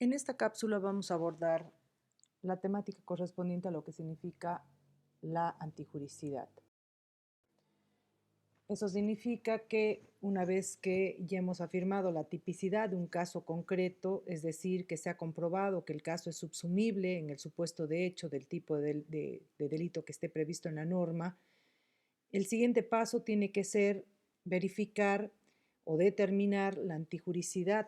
En esta cápsula vamos a abordar la temática correspondiente a lo que significa la antijuricidad. Eso significa que una vez que ya hemos afirmado la tipicidad de un caso concreto, es decir, que se ha comprobado que el caso es subsumible en el supuesto de hecho del tipo de delito que esté previsto en la norma, el siguiente paso tiene que ser verificar o determinar la antijuricidad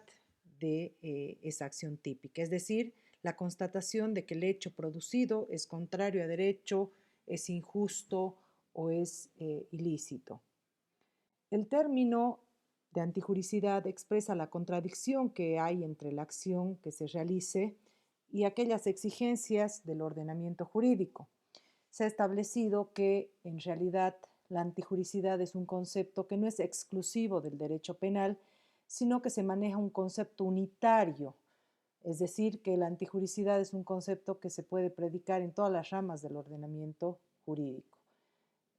de esa acción típica, es decir, la constatación de que el hecho producido es contrario a derecho, es injusto o es ilícito. El término de antijuricidad expresa la contradicción que hay entre la acción que se realice y aquellas exigencias del ordenamiento jurídico. Se ha establecido que en realidad la antijuricidad es un concepto que no es exclusivo del derecho penal, sino que se maneja un concepto unitario, es decir, que la antijuricidad es un concepto que se puede predicar en todas las ramas del ordenamiento jurídico.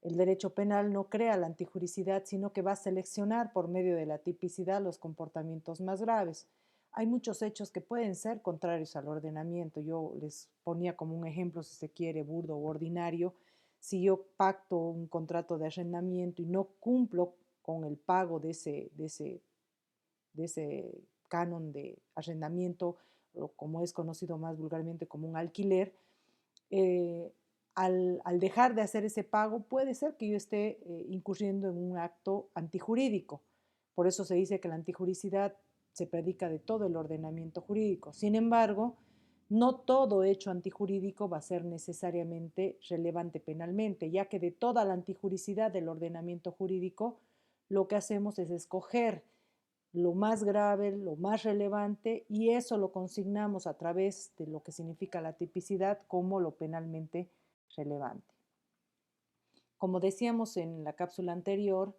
El derecho penal no crea la antijuricidad, sino que va a seleccionar por medio de la tipicidad los comportamientos más graves. Hay muchos hechos que pueden ser contrarios al ordenamiento. Yo les ponía como un ejemplo, si se quiere, burdo o ordinario. Si yo pacto un contrato de arrendamiento y no cumplo con el pago de ese canon de arrendamiento, o como es conocido más vulgarmente como un alquiler, eh, al dejar de hacer ese pago, puede ser que yo esté incurriendo en un acto antijurídico. Por eso se dice que la antijuricidad se predica de todo el ordenamiento jurídico. Sin embargo, no todo hecho antijurídico va a ser necesariamente relevante penalmente, ya que de toda la antijuricidad del ordenamiento jurídico, lo que hacemos es escoger lo más grave, lo más relevante, y eso lo consignamos a través de lo que significa la tipicidad como lo penalmente relevante. Como decíamos en la cápsula anterior,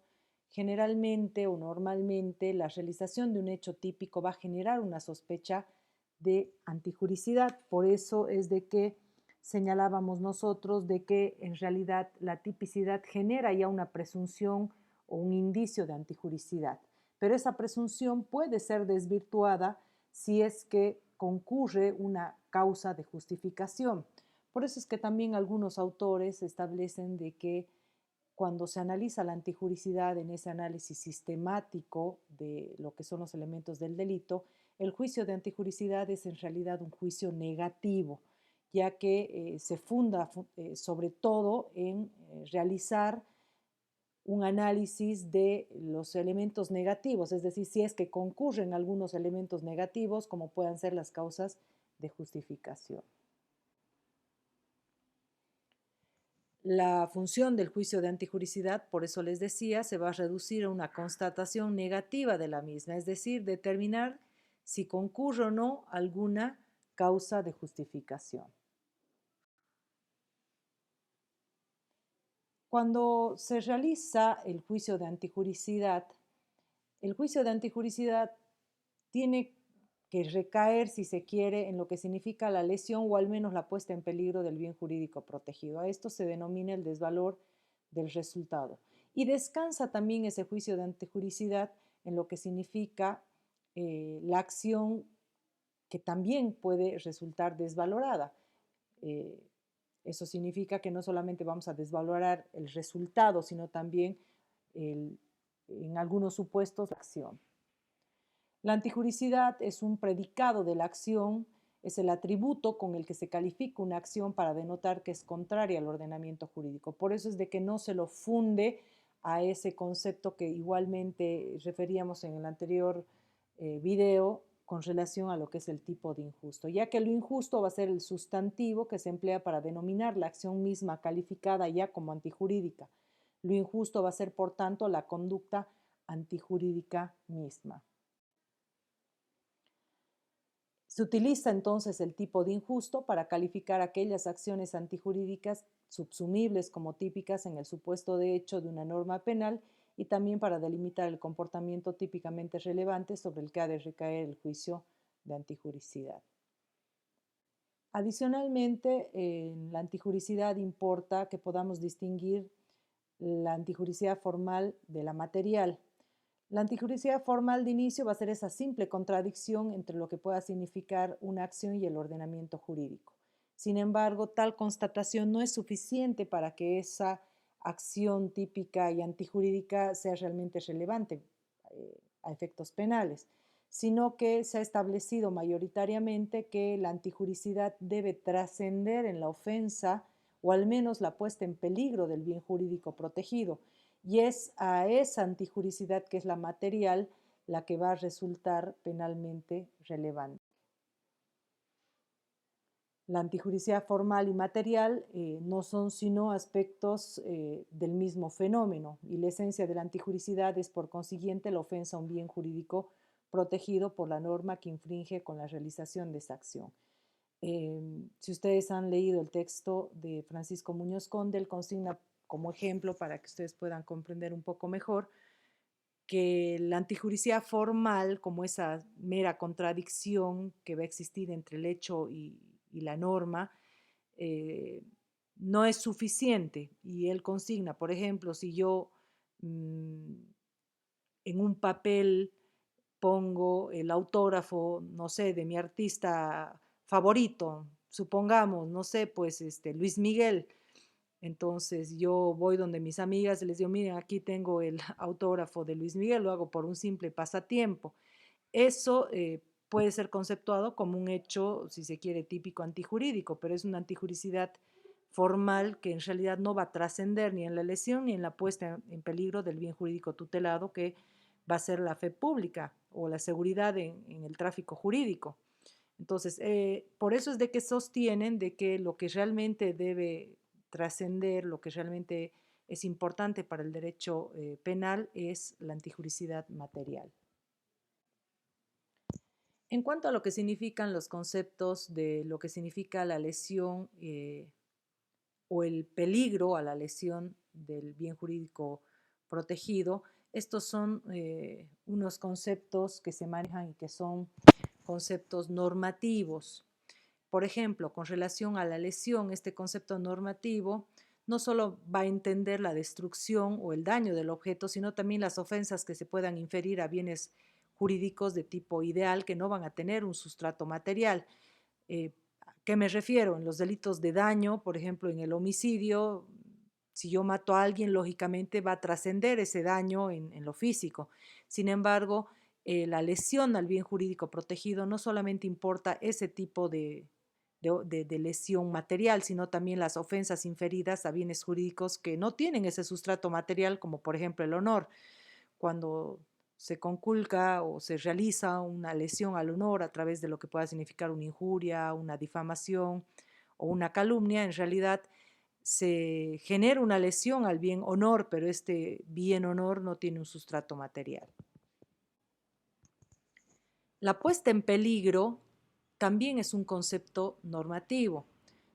generalmente o normalmente la realización de un hecho típico va a generar una sospecha de antijuricidad. Por eso es de que señalábamos nosotros de que en realidad la tipicidad genera ya una presunción o un indicio de antijuricidad. Pero esa presunción puede ser desvirtuada si es que concurre una causa de justificación. Por eso es que también algunos autores establecen de que cuando se analiza la antijuricidad en ese análisis sistemático de lo que son los elementos del delito, el juicio de antijuricidad es en realidad un juicio negativo, ya que se funda sobre todo en realizar un análisis de los elementos negativos, es decir, si es que concurren algunos elementos negativos, como puedan ser las causas de justificación. La función del juicio de antijuricidad, por eso les decía, se va a reducir a una constatación negativa de la misma, es decir, determinar si concurre o no alguna causa de justificación. Cuando se realiza el juicio de antijuricidad tiene que recaer, si se quiere, en lo que significa la lesión o al menos la puesta en peligro del bien jurídico protegido. A esto se denomina el desvalor del resultado. Y descansa también ese juicio de antijuricidad en lo que significa la acción que también puede resultar desvalorada. Eh, Eso significa que no solamente vamos a desvalorar el resultado, sino también en algunos supuestos la acción. La antijuricidad es un predicado de la acción, es el atributo con el que se califica una acción para denotar que es contraria al ordenamiento jurídico. Por eso es de que no se lo funde a ese concepto que igualmente referíamos en el anterior video con relación a lo que es el tipo de injusto, ya que lo injusto va a ser el sustantivo que se emplea para denominar la acción misma calificada ya como antijurídica. Lo injusto va a ser, por tanto, la conducta antijurídica misma. Se utiliza entonces el tipo de injusto para calificar aquellas acciones antijurídicas subsumibles como típicas en el supuesto de hecho de una norma penal y también para delimitar el comportamiento típicamente relevante sobre el que ha de recaer el juicio de antijuricidad. Adicionalmente, en la antijuricidad importa que podamos distinguir la antijuricidad formal de la material. La antijuricidad formal de inicio va a ser esa simple contradicción entre lo que pueda significar una acción y el ordenamiento jurídico. Sin embargo, tal constatación no es suficiente para que esa acción típica y antijurídica sea realmente relevante a efectos penales, sino que se ha establecido mayoritariamente que la antijuricidad debe trascender en la ofensa o al menos la puesta en peligro del bien jurídico protegido. Y es a esa antijuricidad, que es la material, la que va a resultar penalmente relevante. La antijuricidad formal y material no son sino aspectos del mismo fenómeno, y la esencia de la antijuricidad es por consiguiente la ofensa a un bien jurídico protegido por la norma que infringe con la realización de esa acción. Si ustedes han leído el texto de Francisco Muñoz Conde, él consigna como ejemplo, para que ustedes puedan comprender un poco mejor, que la antijuricidad formal, como esa mera contradicción que va a existir entre el hecho y la norma, eh, no es suficiente. Y él consigna, por ejemplo, si yo mmm, en un papel pongo el autógrafo, no sé, de mi artista favorito, supongamos, no sé, pues Luis Miguel. Entonces yo voy donde mis amigas y les digo, miren, aquí tengo el autógrafo de Luis Miguel, lo hago por un simple pasatiempo. Eso puede ser conceptuado como un hecho, si se quiere, típico antijurídico, pero es una antijuricidad formal que en realidad no va a trascender ni en la lesión ni en la puesta en peligro del bien jurídico tutelado, que va a ser la fe pública o la seguridad en el tráfico jurídico. Entonces, por eso es de que sostienen de que lo que realmente debe trascender, lo que realmente es importante para el derecho penal es la antijuricidad material. En cuanto a lo que significan los conceptos de lo que significa la lesión o el peligro a la lesión del bien jurídico protegido, estos son unos conceptos que se manejan y que son conceptos normativos. Por ejemplo, con relación a la lesión, este concepto normativo no solo va a entender la destrucción o el daño del objeto, sino también las ofensas que se puedan inferir a bienes jurídicos de tipo ideal que no van a tener un sustrato material. ¿A qué me refiero? En los delitos de daño, por ejemplo, en el homicidio, si yo mato a alguien, lógicamente va a trascender ese daño en lo físico. Sin embargo, la lesión al bien jurídico protegido no solamente importa ese tipo de lesión material, sino también las ofensas inferidas a bienes jurídicos que no tienen ese sustrato material, como por ejemplo el honor. Cuando se conculca o se realiza una lesión al honor a través de lo que pueda significar una injuria, una difamación o una calumnia, en realidad se genera una lesión al bien honor, pero este bien honor no tiene un sustrato material. La puesta en peligro también es un concepto normativo.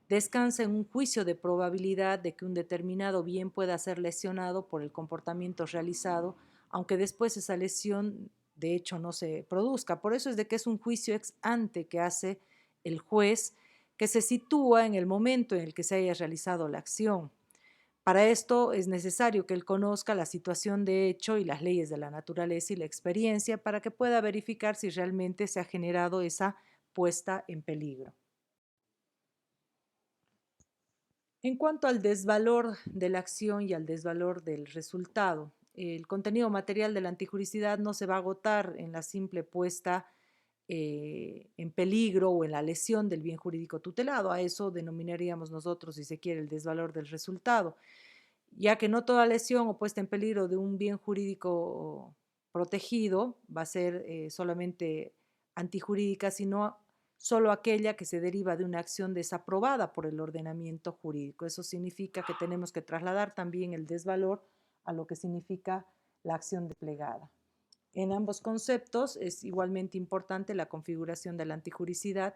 Descansa en un juicio de probabilidad de que un determinado bien pueda ser lesionado por el comportamiento realizado, aunque después esa lesión de hecho no se produzca. Por eso es de que es un juicio ex ante que hace el juez, que se sitúa en el momento en el que se haya realizado la acción. Para esto es necesario que él conozca la situación de hecho y las leyes de la naturaleza y la experiencia para que pueda verificar si realmente se ha generado esa puesta en peligro. En cuanto al desvalor de la acción y al desvalor del resultado, el contenido material de la antijuricidad no se va a agotar en la simple puesta en peligro o en la lesión del bien jurídico tutelado. A eso denominaríamos nosotros, si se quiere, el desvalor del resultado, ya que no toda lesión o puesta en peligro de un bien jurídico protegido va a ser solamente antijurídica, sino solo aquella que se deriva de una acción desaprobada por el ordenamiento jurídico. Eso significa que tenemos que trasladar también el desvalor a lo que significa la acción desplegada. En ambos conceptos es igualmente importante la configuración de la antijuricidad,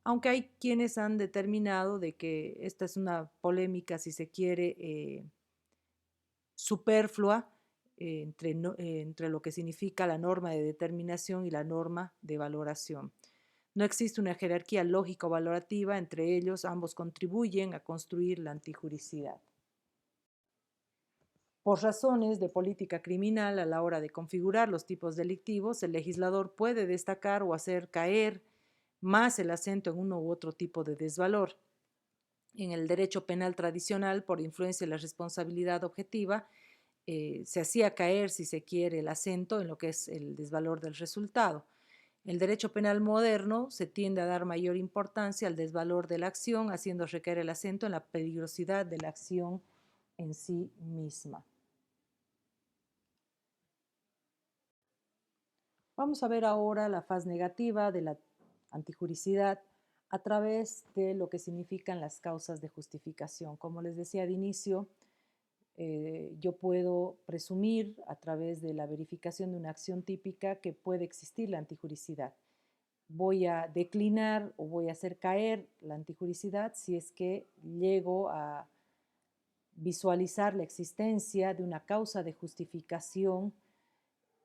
aunque hay quienes han determinado de que esta es una polémica, si se quiere, superflua entre lo que significa la norma de determinación y la norma de valoración. No existe una jerarquía lógica o valorativa entre ellos, ambos contribuyen a construir la antijuricidad. Por razones de política criminal, a la hora de configurar los tipos delictivos, el legislador puede destacar o hacer caer más el acento en uno u otro tipo de desvalor. En el derecho penal tradicional, por influencia de la responsabilidad objetiva, se hacía caer, si se quiere, el acento en lo que es el desvalor del resultado. En el derecho penal moderno se tiende a dar mayor importancia al desvalor de la acción, haciendo recaer el acento en la peligrosidad de la acción en sí misma. Vamos a ver ahora la faz negativa de la antijuricidad a través de lo que significan las causas de justificación. Como les decía de inicio, yo puedo presumir a través de la verificación de una acción típica que puede existir la antijuricidad. Voy a declinar o voy a hacer caer la antijuricidad si es que llego a visualizar la existencia de una causa de justificación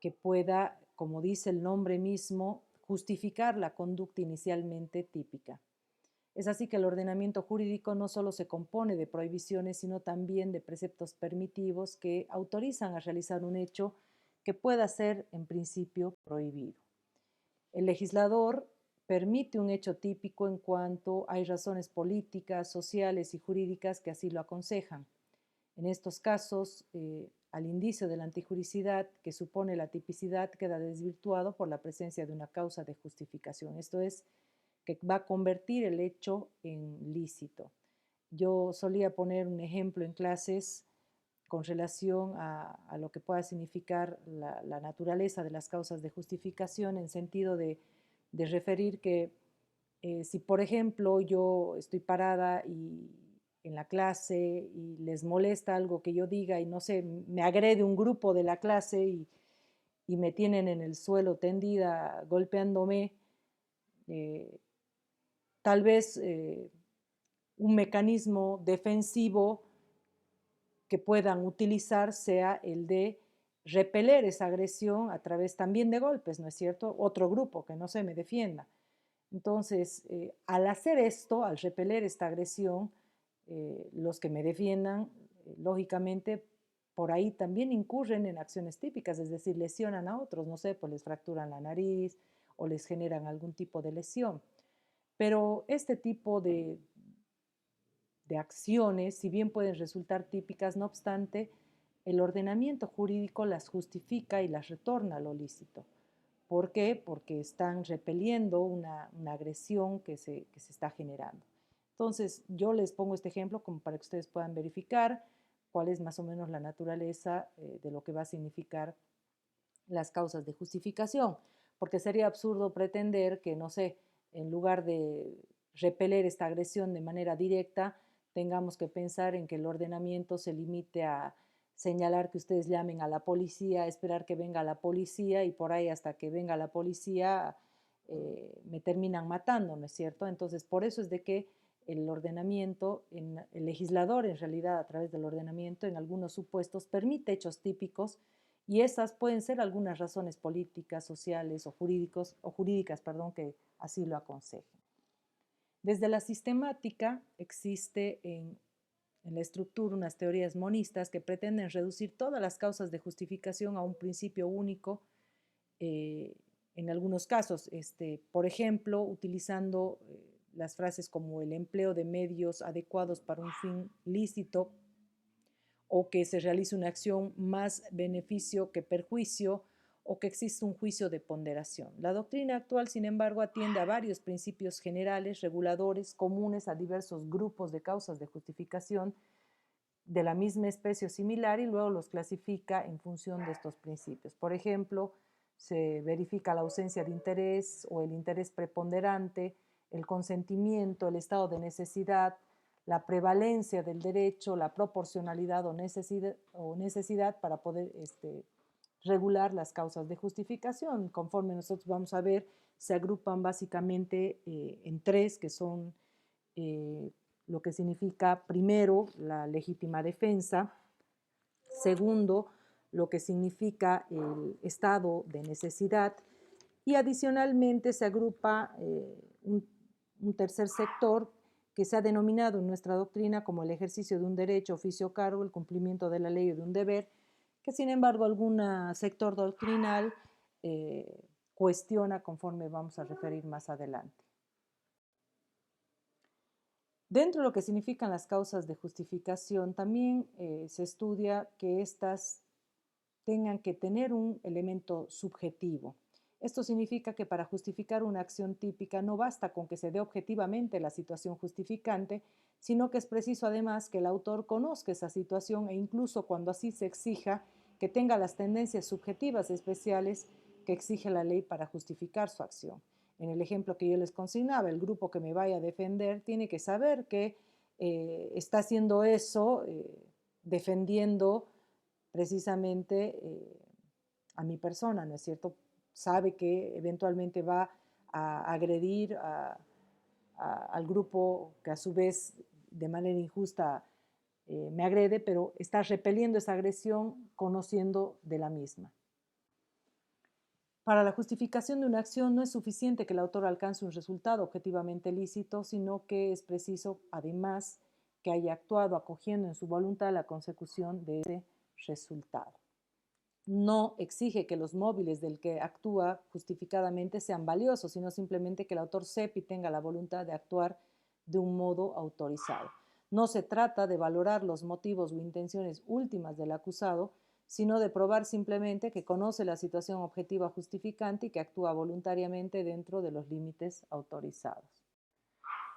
que pueda, como dice el nombre mismo, justificar la conducta inicialmente típica. Es así que el ordenamiento jurídico no solo se compone de prohibiciones, sino también de preceptos permitivos que autorizan a realizar un hecho que pueda ser en principio prohibido. El legislador permite un hecho típico en cuanto hay razones políticas, sociales y jurídicas que así lo aconsejan. En estos casos, al indicio de la antijuricidad que supone la tipicidad queda desvirtuado por la presencia de una causa de justificación. Esto es, que va a convertir el hecho en lícito. Yo solía poner un ejemplo en clases con relación a lo que pueda significar la naturaleza de las causas de justificación en sentido de referir que si, por ejemplo, yo estoy parada y en la clase y les molesta algo que yo diga y no sé, me agrede un grupo de la clase y me tienen en el suelo tendida golpeándome, eh, tal vez un mecanismo defensivo que puedan utilizar sea el de repeler esa agresión a través también de golpes, ¿no es cierto? Otro grupo que no se me defienda. Entonces, al hacer esto, al repeler esta agresión, los que me defiendan, lógicamente, por ahí también incurren en acciones típicas, es decir, lesionan a otros, no sé, pues les fracturan la nariz o les generan algún tipo de lesión. Pero este tipo de acciones, si bien pueden resultar típicas, no obstante, el ordenamiento jurídico las justifica y las retorna a lo lícito. ¿Por qué? Porque están repeliendo una agresión que se está generando. Entonces, yo les pongo este ejemplo como para que ustedes puedan verificar cuál es más o menos la naturaleza de lo que va a significar las causas de justificación, porque sería absurdo pretender que, no sé, en lugar de repeler esta agresión de manera directa, tengamos que pensar en que el ordenamiento se limite a señalar que ustedes llamen a la policía, esperar que venga la policía y por ahí hasta que venga la policía me terminan matando, ¿no es cierto? Entonces, por eso es de que el ordenamiento, el legislador en realidad a través del ordenamiento en algunos supuestos permite hechos típicos y esas pueden ser algunas razones políticas, sociales o, jurídicas, perdón, que así lo aconsejen. Desde la sistemática existe en la estructura unas teorías monistas que pretenden reducir todas las causas de justificación a un principio único, en algunos casos, por ejemplo, utilizando las frases como el empleo de medios adecuados para un fin lícito o que se realice una acción más beneficio que perjuicio o que existe un juicio de ponderación. La doctrina actual, sin embargo, atiende a varios principios generales, reguladores, comunes a diversos grupos de causas de justificación de la misma especie o similar y luego los clasifica en función de estos principios. Por ejemplo, se verifica la ausencia de interés o el interés preponderante, el consentimiento, el estado de necesidad, la prevalencia del derecho, la proporcionalidad o necesidad para poder regular las causas de justificación. Conforme nosotros vamos a ver, se agrupan básicamente en tres, que son lo que significa, primero, la legítima defensa, segundo, lo que significa el estado de necesidad, y adicionalmente se agrupa un tercer sector que se ha denominado en nuestra doctrina como el ejercicio de un derecho, oficio o cargo, el cumplimiento de la ley o de un deber, que sin embargo algún sector doctrinal cuestiona conforme vamos a referir más adelante. Dentro de lo que significan las causas de justificación, también se estudia que éstas tengan que tener un elemento subjetivo. Esto significa que para justificar una acción típica no basta con que se dé objetivamente la situación justificante, sino que es preciso además que el autor conozca esa situación e incluso cuando así se exija que tenga las tendencias subjetivas especiales que exige la ley para justificar su acción. En el ejemplo que yo les consignaba, el grupo que me vaya a defender tiene que saber que está haciendo eso defendiendo precisamente a mi persona, ¿no es cierto? Sabe que eventualmente va a agredir al grupo que a su vez de manera injusta me agrede, pero está repeliendo esa agresión conociendo de la misma. Para la justificación de una acción no es suficiente que el autor alcance un resultado objetivamente lícito, sino que es preciso, además, que haya actuado acogiendo en su voluntad la consecución de ese resultado. No exige que los móviles del que actúa justificadamente sean valiosos, sino simplemente que el autor sepa y tenga la voluntad de actuar de un modo autorizado. No se trata de valorar los motivos o intenciones últimas del acusado, sino de probar simplemente que conoce la situación objetiva justificante y que actúa voluntariamente dentro de los límites autorizados.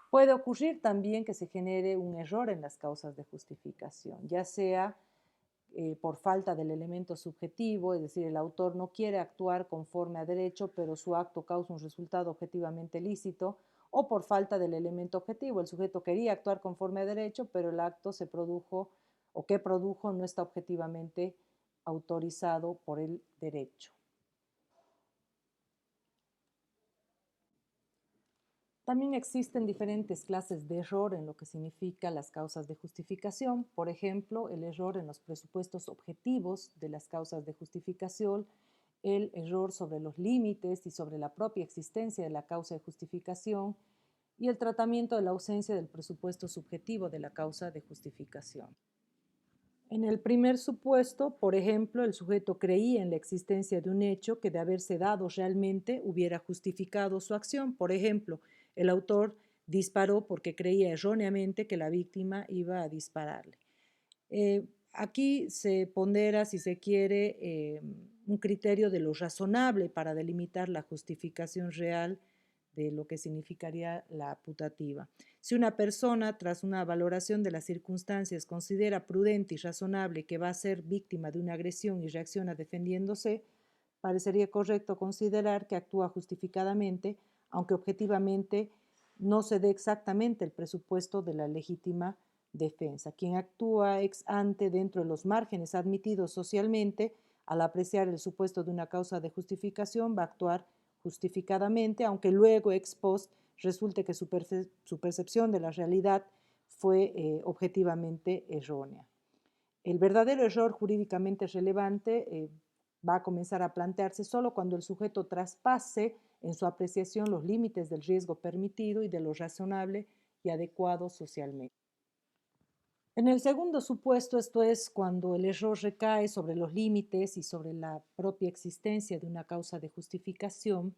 Puede ocurrir también que se genere un error en las causas de justificación, ya sea por falta del elemento subjetivo, es decir, el autor no quiere actuar conforme a derecho, pero su acto causa un resultado objetivamente lícito, o por falta del elemento objetivo, el sujeto quería actuar conforme a derecho, pero el acto se produjo o que produjo no está objetivamente autorizado por el derecho. También existen diferentes clases de error en lo que significa las causas de justificación. Por ejemplo, el error en los presupuestos objetivos de las causas de justificación, el error sobre los límites y sobre la propia existencia de la causa de justificación y el tratamiento de la ausencia del presupuesto subjetivo de la causa de justificación. En el primer supuesto, por ejemplo, el sujeto creía en la existencia de un hecho que de haberse dado realmente hubiera justificado su acción. Por ejemplo, el autor disparó porque creía erróneamente que la víctima iba a dispararle. Aquí se pondera, si se quiere, un criterio de lo razonable para delimitar la justificación real de lo que significaría la putativa. Si una persona, tras una valoración de las circunstancias, considera prudente y razonable que va a ser víctima de una agresión y reacciona defendiéndose, parecería correcto considerar que actúa justificadamente, aunque objetivamente no se dé exactamente el presupuesto de la legítima defensa. Quien actúa ex ante dentro de los márgenes admitidos socialmente, al apreciar el supuesto de una causa de justificación, va a actuar justificadamente, aunque luego ex post resulte que su percepción de la realidad fue objetivamente errónea. El verdadero error jurídicamente relevante va a comenzar a plantearse solo cuando el sujeto traspase en su apreciación los límites del riesgo permitido y de lo razonable y adecuado socialmente. En el segundo supuesto, esto es cuando el error recae sobre los límites y sobre la propia existencia de una causa de justificación,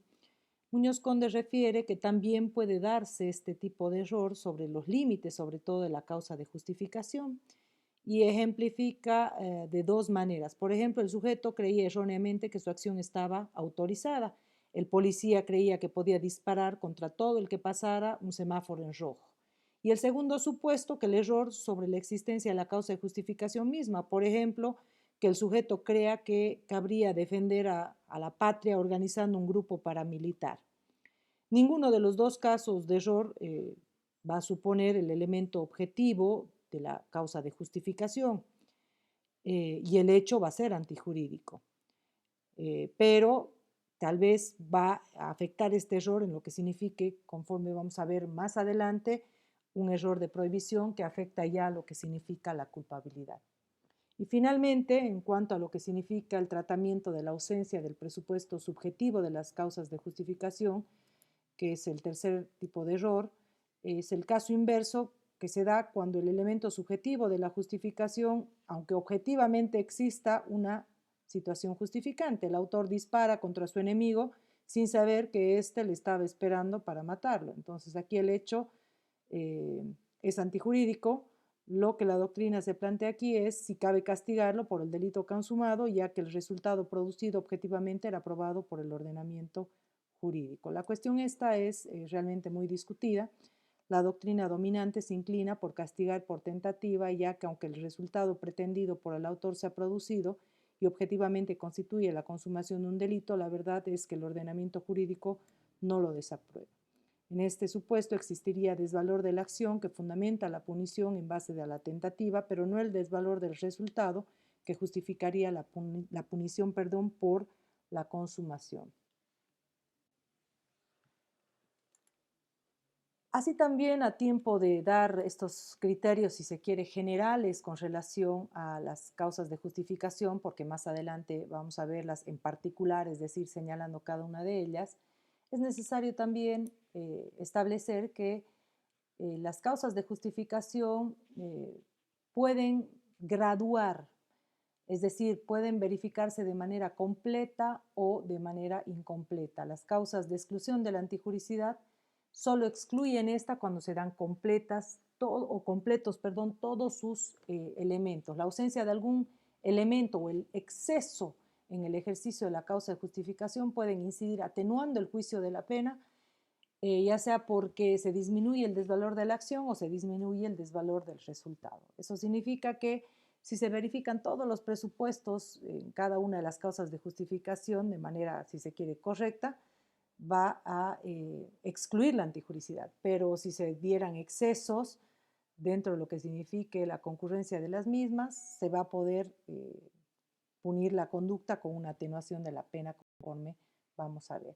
Muñoz Conde refiere que también puede darse este tipo de error sobre los límites, sobre todo de la causa de justificación, y ejemplifica de dos maneras. Por ejemplo, el sujeto creía erróneamente que su acción estaba autorizada. El policía creía que podía disparar contra todo el que pasara un semáforo en rojo. Y el segundo supuesto, que el error sobre la existencia de la causa de justificación misma. Por ejemplo, que el sujeto crea que cabría defender a la patria organizando un grupo paramilitar. Ninguno de los dos casos de error va a suponer el elemento objetivo de la causa de justificación y el hecho va a ser antijurídico. Pero tal vez va a afectar este error en lo que signifique, conforme vamos a ver más adelante, un error de prohibición que afecta ya lo que significa la culpabilidad. Y finalmente, en cuanto a lo que significa el tratamiento de la ausencia del presupuesto subjetivo de las causas de justificación, que es el tercer tipo de error, Es el caso inverso que se da cuando el elemento subjetivo de la justificación, aunque objetivamente exista una situación justificante, el autor dispara contra su enemigo sin saber que éste le estaba esperando para matarlo. Entonces aquí el hecho es antijurídico. Lo que la doctrina se plantea aquí es si cabe castigarlo por el delito consumado, ya que el resultado producido objetivamente era aprobado por el ordenamiento jurídico. La cuestión esta es realmente muy discutida. La doctrina dominante se inclina por castigar por tentativa, ya que aunque el resultado pretendido por el autor se ha producido y objetivamente constituye la consumación de un delito, la verdad es que el ordenamiento jurídico no lo desaprueba. En este supuesto existiría desvalor de la acción que fundamenta la punición en base de la tentativa, pero no el desvalor del resultado que justificaría la punición por la consumación. Así también, a tiempo de dar estos criterios, si se quiere, generales con relación a las causas de justificación, porque más adelante vamos a verlas en particular, es decir, señalando cada una de ellas, es necesario también establecer que las causas de justificación pueden graduar, es decir, pueden verificarse de manera completa o de manera incompleta. Las causas de exclusión de la antijuricidad solo excluyen esta cuando se dan completas o completos, perdón, todos sus elementos. La ausencia de algún elemento o el exceso en el ejercicio de la causa de justificación pueden incidir atenuando el juicio de la pena, ya sea porque se disminuye el desvalor de la acción o se disminuye el desvalor del resultado. Eso significa que si se verifican todos los presupuestos en cada una de las causas de justificación de manera, si se quiere, correcta, va a excluir la antijuricidad. Pero si se dieran excesos dentro de lo que signifique la concurrencia de las mismas, se va a poder punir la conducta con una atenuación de la pena conforme vamos a ver.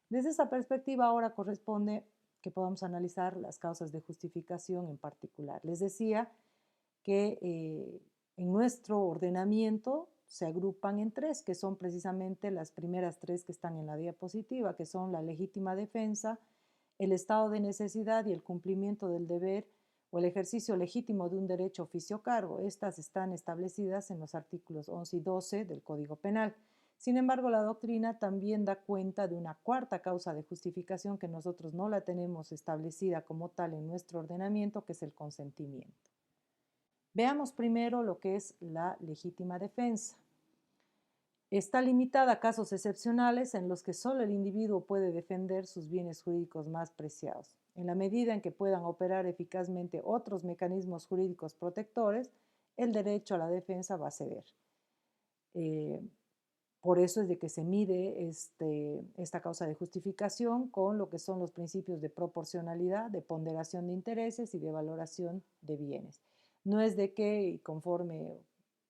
Desde esa perspectiva ahora corresponde que podamos analizar las causas de justificación en particular. Les decía que en nuestro ordenamiento se agrupan en tres, que son precisamente las primeras tres que están en la diapositiva, que son la legítima defensa, el estado de necesidad y el cumplimiento del deber o el ejercicio legítimo de un derecho, oficio o cargo. Estas están establecidas en los artículos 11 y 12 del Código Penal. Sin embargo, la doctrina también da cuenta de una cuarta causa de justificación que nosotros no la tenemos establecida como tal en nuestro ordenamiento, que es el consentimiento. Veamos primero lo que es la legítima defensa. Está limitada a casos excepcionales en los que solo el individuo puede defender sus bienes jurídicos más preciados. En la medida en que puedan operar eficazmente otros mecanismos jurídicos protectores, el derecho a la defensa va a ceder. Por eso es de que se mide esta causa de justificación con lo que son los principios de proporcionalidad, de ponderación de intereses y de valoración de bienes. No es de que, conforme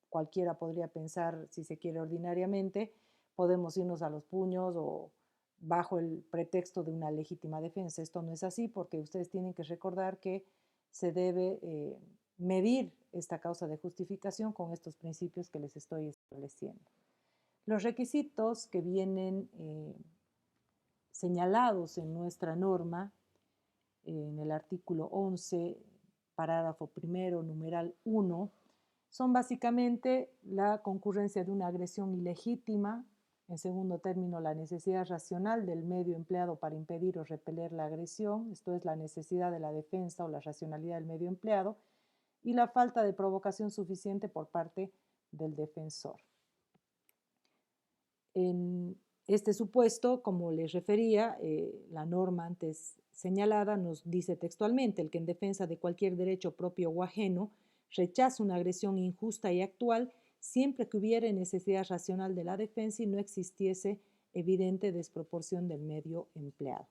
cualquiera podría pensar, si se quiere ordinariamente, podemos irnos a los puños o bajo el pretexto de una legítima defensa. Esto no es así, porque ustedes tienen que recordar que se debe medir esta causa de justificación con estos principios que les estoy estableciendo. Los requisitos que vienen señalados en nuestra norma, en el artículo 11, parágrafo primero, numeral 1, son básicamente la concurrencia de una agresión ilegítima, en segundo término, la necesidad racional del medio empleado para impedir o repeler la agresión, esto es la necesidad de la defensa o la racionalidad del medio empleado, y la falta de provocación suficiente por parte del defensor. En este supuesto, como les refería, la norma antes señalada nos dice textualmente: el que en defensa de cualquier derecho propio o ajeno rechaza una agresión injusta y actual, siempre que hubiere necesidad racional de la defensa y no existiese evidente desproporción del medio empleado.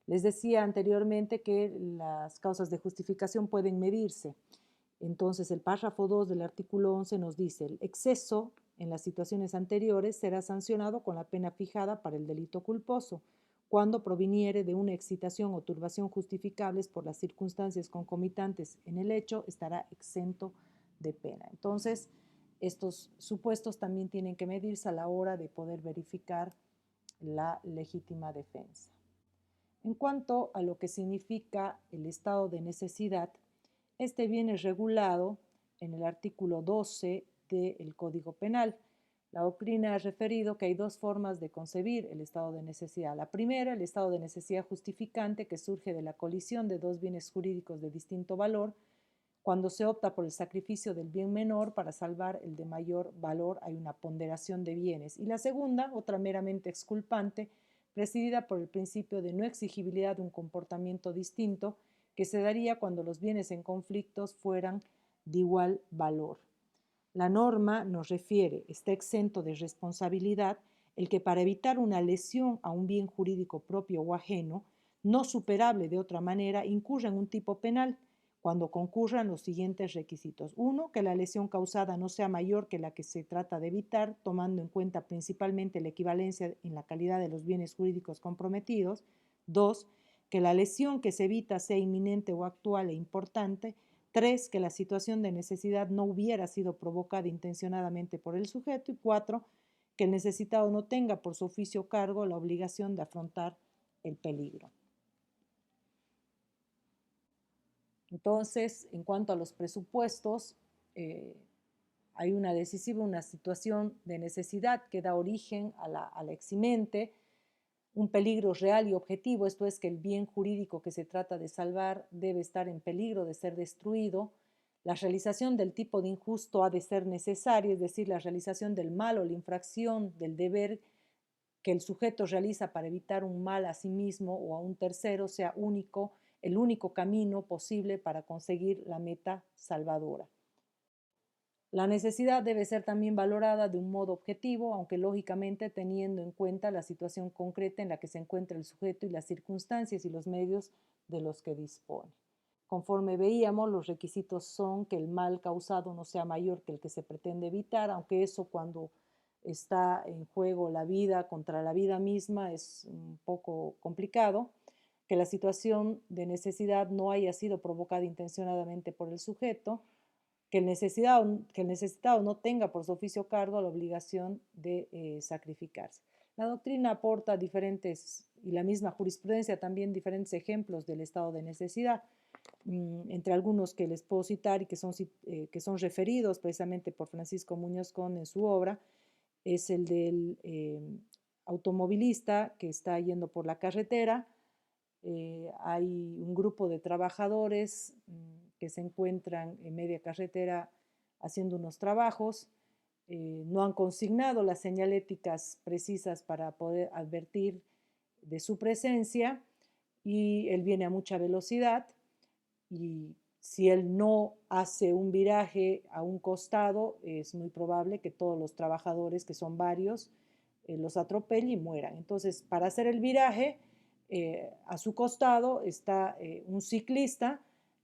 Les decía anteriormente que las causas de justificación pueden medirse. Entonces, el párrafo 2 del artículo 11 nos dice: el exceso en las situaciones anteriores será sancionado con la pena fijada para el delito culposo, cuando proviniere de una excitación o turbación justificables por las circunstancias concomitantes en el hecho, estará exento de pena. Entonces, estos supuestos también tienen que medirse a la hora de poder verificar la legítima defensa. En cuanto a lo que significa el estado de necesidad, este viene regulado en el artículo 12 del Código Penal. La doctrina ha referido que hay dos formas de concebir el estado de necesidad. La primera, el estado de necesidad justificante, que surge de la colisión de dos bienes jurídicos de distinto valor, cuando se opta por el sacrificio del bien menor para salvar el de mayor valor, hay una ponderación de bienes. Y la segunda, otra meramente exculpante, presidida por el principio de no exigibilidad de un comportamiento distinto, que se daría cuando los bienes en conflictos fueran de igual valor. La norma nos refiere, está exento de responsabilidad el que para evitar una lesión a un bien jurídico propio o ajeno, no superable de otra manera, incurra en un tipo penal cuando concurran los siguientes requisitos. Uno, que la lesión causada no sea mayor que la que se trata de evitar, tomando en cuenta principalmente la equivalencia en la calidad de los bienes jurídicos comprometidos. Dos, que la lesión que se evita sea inminente o actual e importante. Tres, que la situación de necesidad no hubiera sido provocada intencionadamente por el sujeto. Y cuatro, que el necesitado no tenga por su oficio o cargo la obligación de afrontar el peligro. Entonces, en cuanto a los presupuestos, hay una decisiva, una situación de necesidad que da origen a la eximente, un peligro real y objetivo, esto es que el bien jurídico que se trata de salvar debe estar en peligro de ser destruido. La realización del tipo de injusto ha de ser necesaria, es decir, la realización del mal o la infracción del deber que el sujeto realiza para evitar un mal a sí mismo o a un tercero sea único, el único camino posible para conseguir la meta salvadora. La necesidad debe ser también valorada de un modo objetivo, aunque lógicamente teniendo en cuenta la situación concreta en la que se encuentra el sujeto y las circunstancias y los medios de los que dispone. Conforme veíamos, los requisitos son que el mal causado no sea mayor que el que se pretende evitar, aunque eso cuando está en juego la vida contra la vida misma es un poco complicado, que la situación de necesidad no haya sido provocada intencionadamente por el sujeto, que el necesitado no tenga por su oficio o cargo la obligación de sacrificarse. La doctrina aporta diferentes, y la misma jurisprudencia también, diferentes ejemplos del estado de necesidad, entre algunos que les puedo citar y que son referidos precisamente por Francisco Muñoz Con en su obra, es el del automovilista que está yendo por la carretera. Hay un grupo de trabajadores que se encuentran en media carretera haciendo unos trabajos, no han consignado las señaléticas precisas para poder advertir de su presencia y él viene a mucha velocidad y si él no hace un viraje a un costado, es muy probable que todos los trabajadores, que son varios, los atropelle y mueran. Entonces, para hacer el viraje, a su costado está un ciclista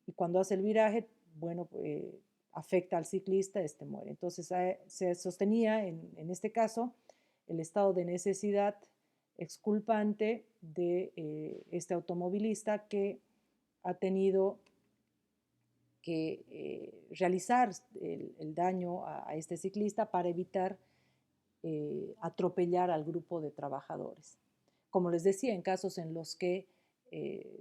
y cuando hace el viraje, bueno, afecta al ciclista, este muere. Entonces, se sostenía en este caso el estado de necesidad exculpante de este automovilista que ha tenido que realizar el daño a este ciclista para evitar atropellar al grupo de trabajadores. Como les decía, en casos en los que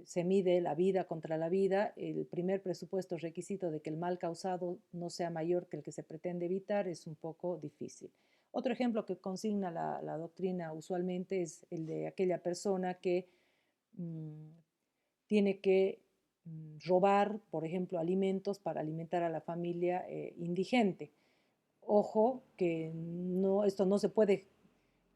se mide la vida contra la vida, el primer presupuesto requisito de que el mal causado no sea mayor que el que se pretende evitar es un poco difícil. Otro ejemplo que consigna la doctrina usualmente es el de aquella persona que mmm, tiene que robar, por ejemplo, alimentos para alimentar a la familia indigente. Ojo que no, esto no se puede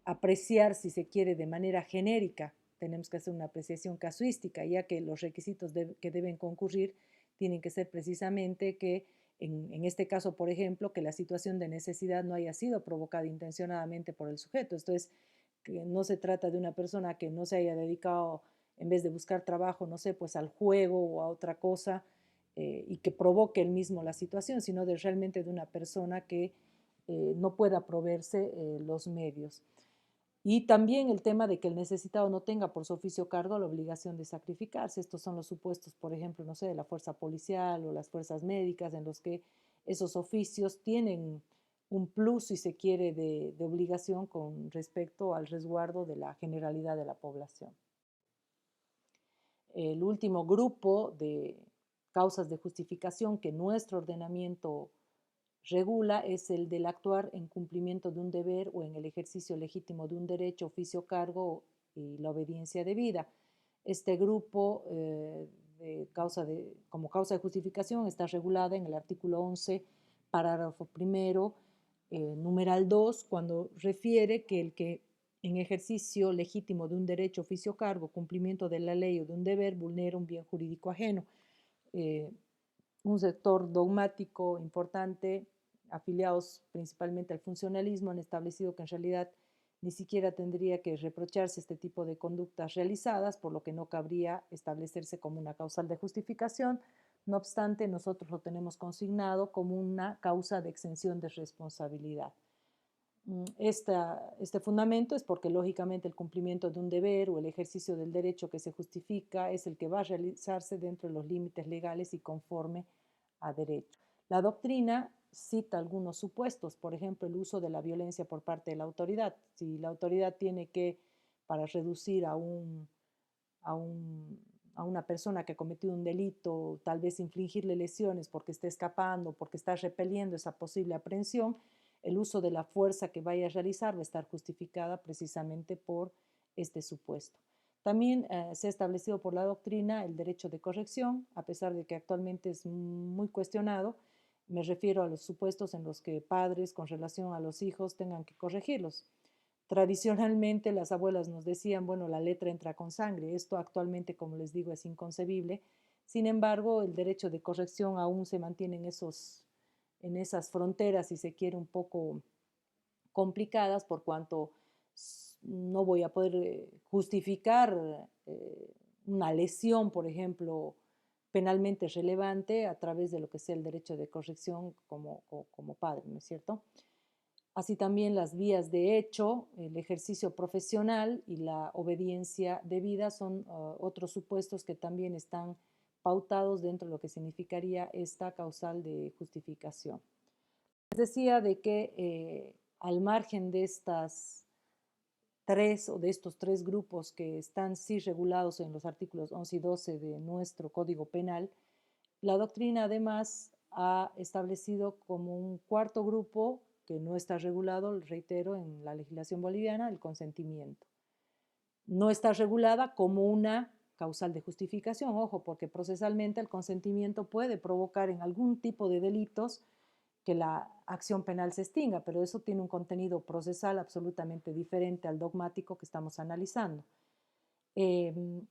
apreciar, si se quiere, de manera genérica. Tenemos que hacer una apreciación casuística, ya que los requisitos que deben concurrir tienen que ser precisamente que, en este caso, por ejemplo, que la situación de necesidad no haya sido provocada intencionadamente por el sujeto. Esto es, que no se trata de una persona que no se haya dedicado, en vez de buscar trabajo, no sé, pues al juego o a otra cosa, y que provoque él mismo la situación, sino de realmente de una persona que no pueda proveerse los medios. Y también el tema de que el necesitado no tenga por su oficio o cargo la obligación de sacrificarse. Estos son los supuestos, por ejemplo, no sé, de la fuerza policial o las fuerzas médicas, en los que esos oficios tienen un plus, si se quiere, de obligación con respecto al resguardo de la generalidad de la población. El último grupo de causas de justificación que nuestro ordenamiento regula es el del actuar en cumplimiento de un deber o en el ejercicio legítimo de un derecho, oficio, cargo y la obediencia debida. Este grupo como causa de justificación está regulada en el artículo 11, parágrafo primero, numeral 2, cuando refiere que el que en ejercicio legítimo de un derecho, oficio, cargo, cumplimiento de la ley o de un deber, vulnera un bien jurídico ajeno. Un sector dogmático importante, afiliados principalmente al funcionalismo, han establecido que en realidad ni siquiera tendría que reprocharse este tipo de conductas realizadas, por lo que no cabría establecerse como una causal de justificación. No obstante, nosotros lo tenemos consignado como una causa de exención de responsabilidad. Este fundamento es porque lógicamente el cumplimiento de un deber o el ejercicio del derecho que se justifica es el que va a realizarse dentro de los límites legales y conforme a derecho. La doctrina cita algunos supuestos, por ejemplo, el uso de la violencia por parte de la autoridad. Si la autoridad tiene que, para reducir a una persona que ha cometido un delito, tal vez infligirle lesiones porque está escapando, porque está repeliendo esa posible aprehensión, el uso de la fuerza que vaya a realizar va a estar justificada precisamente por este supuesto. También se ha establecido por la doctrina el derecho de corrección, a pesar de que actualmente es muy cuestionado. Me refiero a los supuestos en los que padres con relación a los hijos tengan que corregirlos. Tradicionalmente las abuelas nos decían, bueno, la letra entra con sangre. Esto actualmente, como les digo, es inconcebible. Sin embargo, el derecho de corrección aún se mantiene en esas fronteras, si se quiere, un poco complicadas, por cuanto no voy a poder justificar una lesión, por ejemplo, penalmente relevante a través de lo que sea el derecho de corrección como padre, ¿no es cierto? Así también las vías de hecho, el ejercicio profesional y la obediencia debida son otros supuestos que también están pautados dentro de lo que significaría esta causal de justificación. Les decía de que al margen de estas de estos tres grupos que están sí regulados en los artículos 11 y 12 de nuestro Código Penal, la doctrina además ha establecido como un cuarto grupo que no está regulado, reitero, en la legislación boliviana, el consentimiento. No está regulada como una causal de justificación, ojo, porque procesalmente el consentimiento puede provocar en algún tipo de delitos que la acción penal se extinga, pero eso tiene un contenido procesal absolutamente diferente al dogmático que estamos analizando. En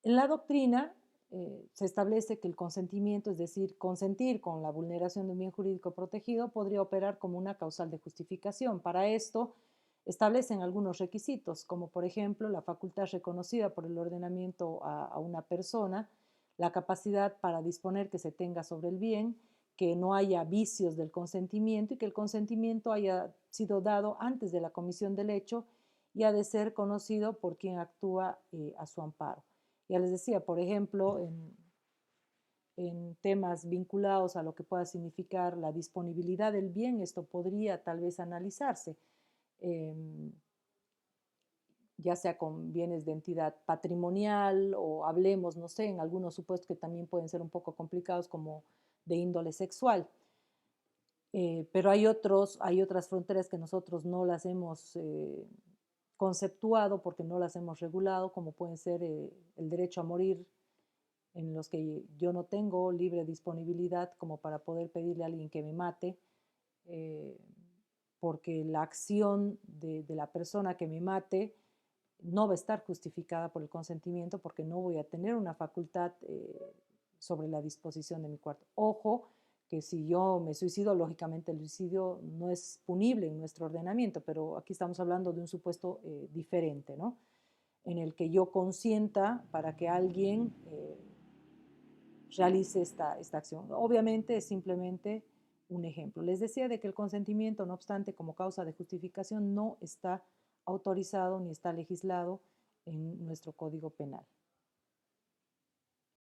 la doctrina se establece que el consentimiento, es decir, consentir con la vulneración de un bien jurídico protegido, podría operar como una causal de justificación. Para esto, establecen algunos requisitos, como por ejemplo la facultad reconocida por el ordenamiento a una persona, la capacidad para disponer que se tenga sobre el bien, que no haya vicios del consentimiento y que el consentimiento haya sido dado antes de la comisión del hecho y ha de ser conocido por quien actúa a su amparo. Ya les decía, por ejemplo, en temas vinculados a lo que pueda significar la disponibilidad del bien, esto podría tal vez analizarse, ya sea con bienes de entidad patrimonial o hablemos, no sé, en algunos supuestos que también pueden ser un poco complicados como de índole sexual. Pero hay otras fronteras que nosotros no las hemos conceptuado porque no las hemos regulado, como pueden ser el derecho a morir, en los que yo no tengo libre disponibilidad como para poder pedirle a alguien que me mate, porque la acción de la persona que me mate no va a estar justificada por el consentimiento porque no voy a tener una facultad sobre la disposición de mi cuerpo. Ojo, que si yo me suicido, lógicamente el suicidio no es punible en nuestro ordenamiento, pero aquí estamos hablando de un supuesto diferente, ¿no? En el que yo consienta para que alguien realice esta acción. Obviamente es simplemente un ejemplo. Les decía de que el consentimiento, no obstante, como causa de justificación, no está autorizado ni está legislado en nuestro Código Penal.